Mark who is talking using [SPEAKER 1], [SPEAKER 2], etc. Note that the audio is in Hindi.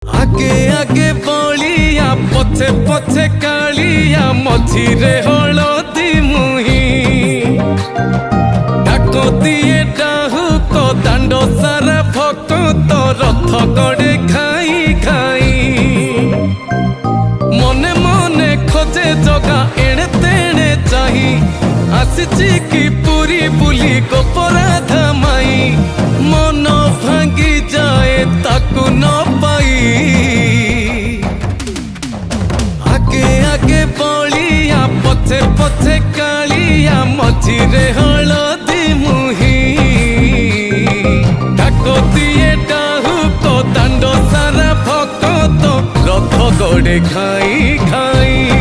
[SPEAKER 1] आगे आगे बलिया पछे पछे कालिया मझिरे हलदी मुही डाको दिए डाहुक दांड सारा भक्त रथ गड़े खाई खाई मने मने खोजे जगा एणे तेणे चाही आसिची की पूरी बुली गोपराधा माई मन भांगी जाए ताकू न पाई आगे आगे बलिया पछे पछे कालिया मझिरे हलदी मुही डाको दिए डाहुक दांड सारा भक्त रथ गड़े खाई खाई।